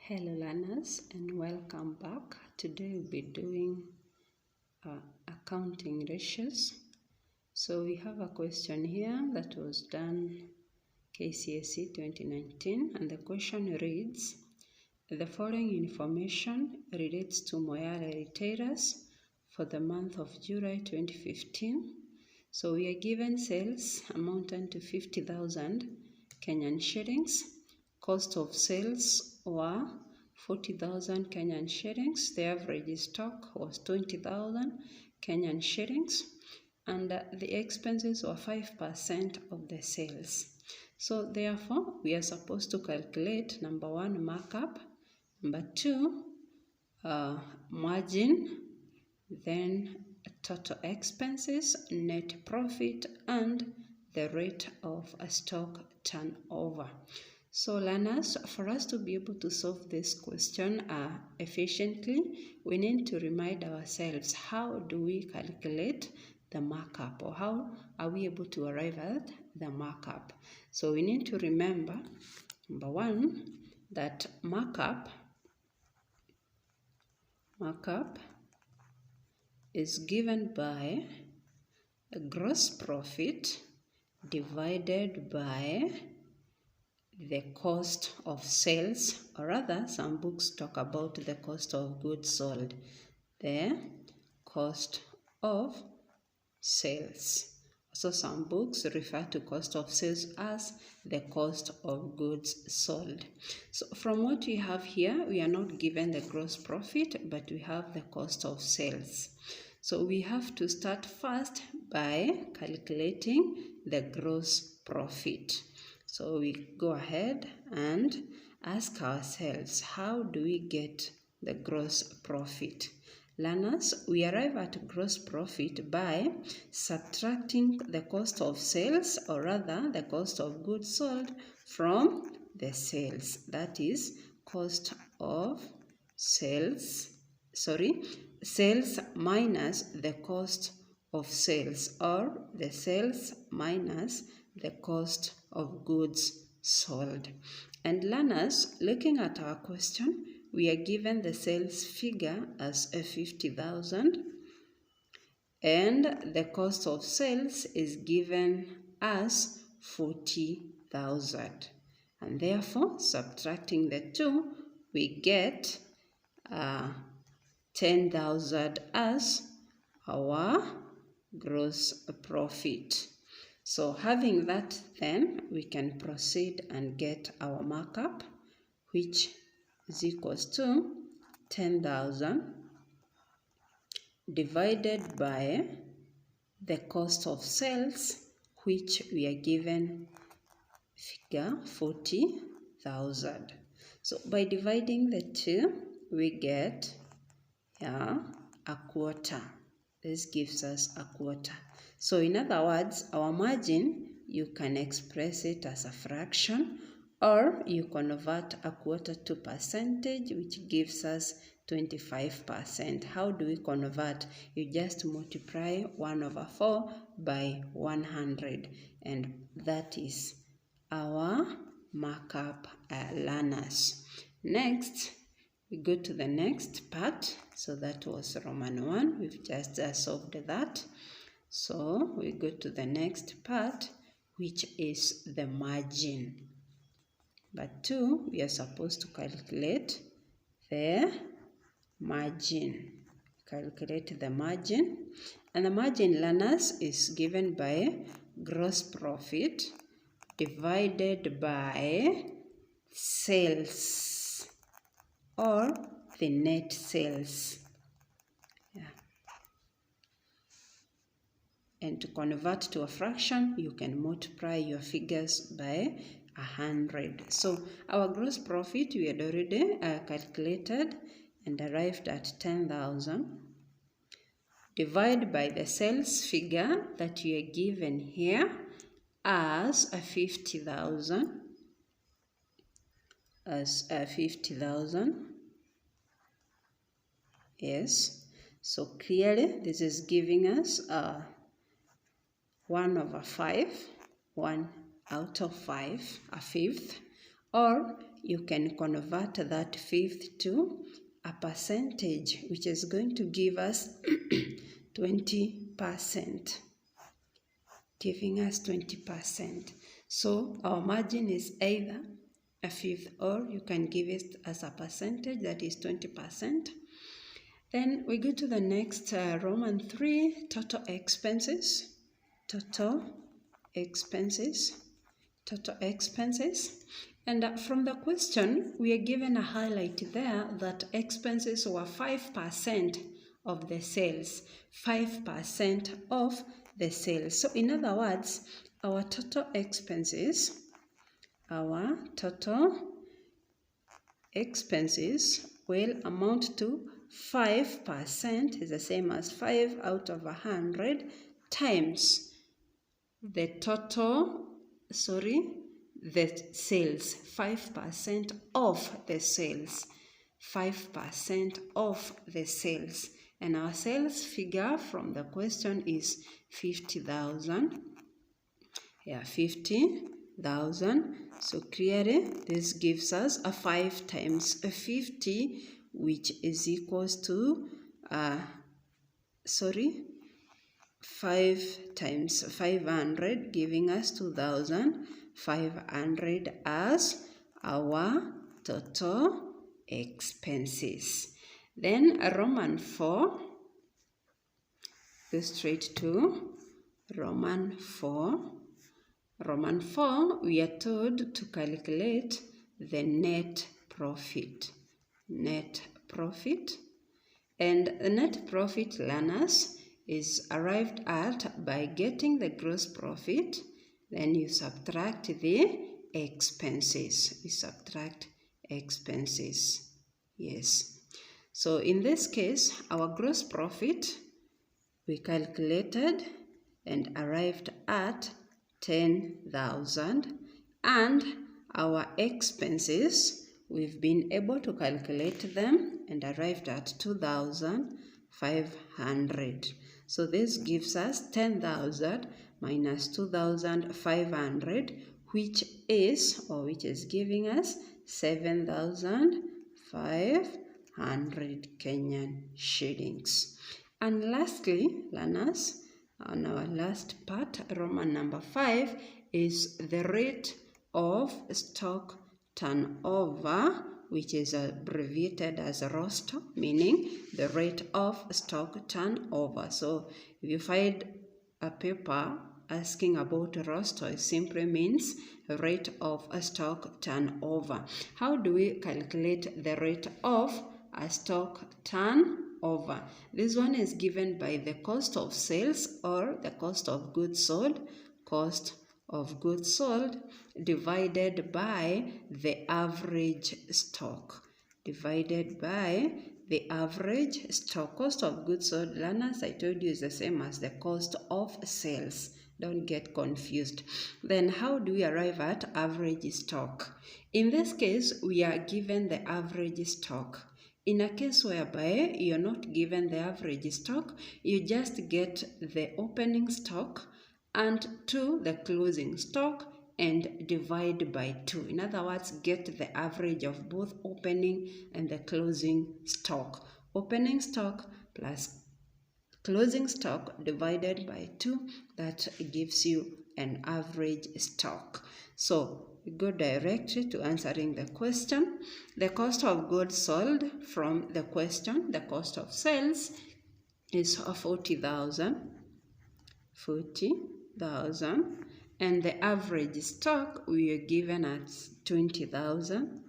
Hello learners, and welcome back. Today we'll be doing accounting ratios. So we have a question here that was done KCSE 2019, and the question reads, the following information relates to Moyale retailers for the month of July 2015. So we are given sales amounting to 50,000 Kenyan shillings. Cost of sales were 40,000 Kenyan shillings. The average stock was 20,000 Kenyan shillings. And the expenses were 5% of the sales. So therefore, we are supposed to calculate number one, markup, number two, margin, then total expenses, net profit, and the rate of stock turnover. So learners, for us to be able to solve this question efficiently, we need to remind ourselves, how do we calculate the markup, or how are we able to arrive at the markup? So we need to remember, number one, that markup is given by a gross profit divided by the cost of sales, or rather some books talk about the cost of goods sold, the cost of sales. So some books refer to cost of sales as the cost of goods sold. So from what we have here, we are not given the gross profit, but we have the cost of sales. So we have to start first by calculating the gross profit. So we go ahead and ask ourselves, how do we get the gross profit? Learners, we arrive at gross profit by subtracting the cost of sales, or rather the cost of goods sold, from the sales. That is cost of sales, sales minus the cost of sales, or the sales minus the cost of goods sold. And learners, looking at our question, we are given the sales figure as 50,000, and the cost of sales is given as 40,000. And therefore, subtracting the two, we get 10,000 as our gross profit. So having that, then we can proceed and get our markup, which is equals to 10,000 divided by the cost of sales, which we are given figure 40,000. So by dividing the two, we get a quarter. This gives us a quarter. So in other words, our margin, you can express it as a fraction, or you convert a quarter to percentage, which gives us 25%. How do we convert? You just multiply 1/4 by 100, and that is our markup, learners. Next, we go to the next part. So that was Roman 1. We've just solved that. So we go to the next part, which is the margin. But 2, we are supposed to calculate the margin. Calculate the margin. And the margin, learners, is given by gross profit divided by sales, or the net sales. And to convert to a fraction, you can multiply your figures by 100. So our gross profit, we had already calculated and arrived at 10,000. Divide by the sales figure that you are given here as 50,000. As 50,000. Yes. So clearly, this is giving us 1/5, 1 out of 5, a fifth Or you can convert that fifth to a percentage, which is going to give us 20%, giving us 20%. So our margin is either a fifth, or you can give it as a percentage, that is 20%. Then we go to the next Roman 3, total expenses. Total expenses. And from the question, we are given a highlight there that expenses were 5% of the sales. 5% of the sales. So in other words, our total expenses will amount to 5%, is the same as 5 out of 100 times the sales, 5% of the sales, 5% of the sales. And our sales figure from the question is 50,000. Yeah, 50,000. So clearly this gives us a 5 times 50, which is equals to 5 times 500, giving us 2,500 as our total expenses. Then Roman 4, go straight to Roman 4. Roman 4, we are told to calculate the net profit. Net profit. And the net profit, learners, is arrived at by getting the gross profit, then you subtract the expenses. We subtract expenses. Yes. So in this case, our gross profit, we calculated and arrived at 10,000, and our expenses, we've been able to calculate them and arrived at 2,500. So this gives us 10,000 minus 2,500, which is giving us 7,500 Kenyan shillings. And lastly, learners, on our last part, Roman number 5, is the rate of stock turnover, which is abbreviated as ROSTO, meaning the rate of stock turnover. So if you find a paper asking about ROSTO, it simply means rate of stock turnover. How do we calculate the rate of a stock turnover? This one is given by the cost of sales, or the cost of goods sold. Cost of goods sold divided by the average stock. Divided by the average stock. Cost of goods sold, learners, I told you, is the same as the cost of sales. Don't get confused. Then how do we arrive at average stock? In this case, we are given the average stock. In a case whereby you're not given the average stock, you just get the opening stock and the closing stock and divide by 2. In other words, get the average of both opening and the closing stock. Opening stock plus closing stock divided by 2, that gives you an average stock. So we go directly to answering the question. The cost of goods sold from the question, the cost of sales, is 40,000. 40,000. And the average stock we are given at 20,000.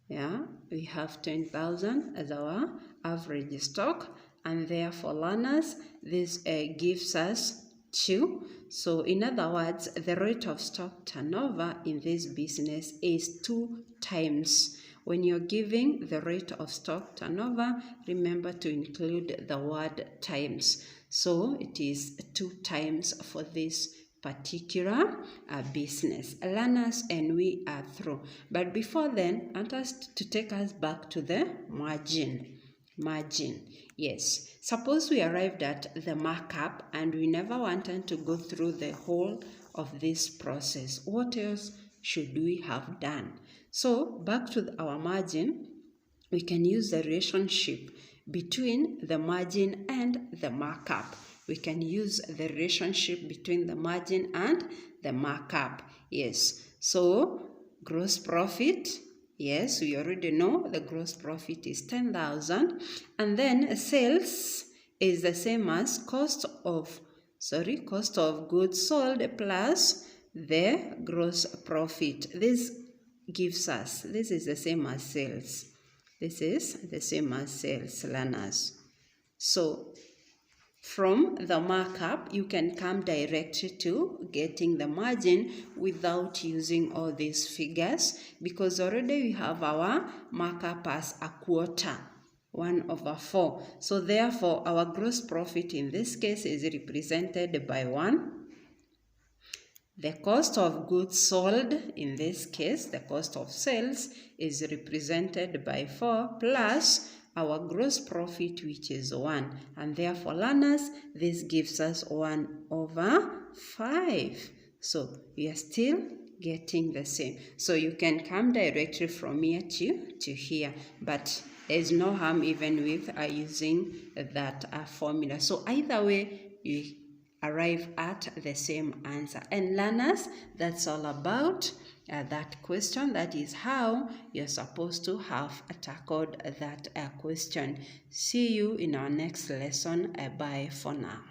Yeah, we have 10,000 as our average stock. And therefore, learners, this gives us 2. So in other words, the rate of stock turnover in this business is 2 times. When you're giving the rate of stock turnover, remember to include the word times. So it is 2 times for this particular business. Learners, and we are through. But before then, I want us to take us back to the margin. Margin. Yes. Suppose we arrived at the markup and we never wanted to go through the whole of this process. What else should we have done? So back to our margin, we can use the relationship between the margin and the markup. We can use the relationship between the margin and the markup. Yes, so gross profit, yes, we already know the gross profit is 10,000, and then sales is the same as cost of goods sold plus the gross profit. This is the same as sales. This is the same as sales, learners. So from the markup, you can come directly to getting the margin without using all these figures, because already we have our markup as a quarter, 1/4. So therefore, our gross profit in this case is represented by 1. The cost of goods sold, in this case, the cost of sales, is represented by 4 plus our gross profit, which is 1. And therefore, learners, this gives us 1/5. So we are still getting the same. So you can come directly from here to here, but there's no harm even with using that formula. So either way, you arrive at the same answer. And learners, that's all about that question. That is how you're supposed to have tackled that question. See you in our next lesson. Bye for now.